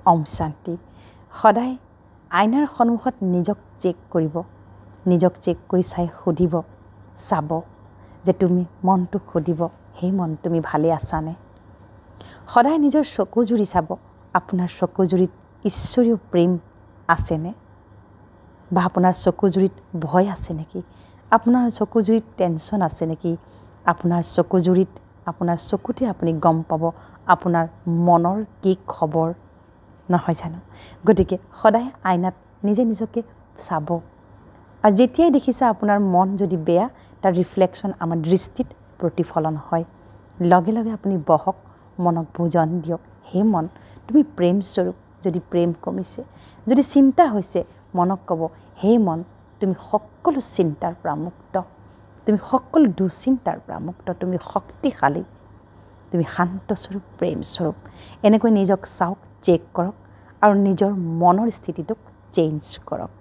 ওম শান্তি সদায় আইনাৰ সন্মুখত নিজক চেক কৰিব নিজক চেক কৰি চাই সুধিব চাব যে তুমি মনটোক সুধিব হে মন তুমি ভালে আছানে সদায় নিজৰ চকুজুৰি চাব আপোনাৰ চকুজুৰিত ঈশ্বৰীয় প্ৰেম আছেনে বা আপোনাৰ চকুজুৰিত ভয় আছে নেকি আপোনাৰ চকুজুৰিত টেনশ্যন আছে নেকি আপোনাৰ চকুজুৰিত আপোনাৰ চকুতে আপুনি গম পাব আপোনাৰ মনৰ কি খবৰ নহয় জানো গতিকে সদায় আইনাত নিজে নিজকে চাব আৰু যেতিয়াই দেখিছে আপোনাৰ মন যদি বেয়া তাৰ ৰিফ্লেকশ্যন আমাৰ দৃষ্টিত প্ৰতিফলন হয় লগে লগে আপুনি বহক মনক বুজন দিয়ক হে মন তুমি প্ৰেম স্বৰূপ যদি প্ৰেম কমিছে যদি চিন্তা হৈছে মনক ক'ব হে মন তুমি সকলো চিন্তাৰ পৰা মুক্ত তুমি সকলো দুচিন্তাৰ পৰা মুক্ত তুমি শক্তিশালী তুমি শান্ত স্বৰূপ প্ৰেম স্বৰূপ এনেকৈ নিজক চাওক চেক কৰক আৰু নিজৰ মনৰ স্থিতিটোক চেঞ্জ কৰক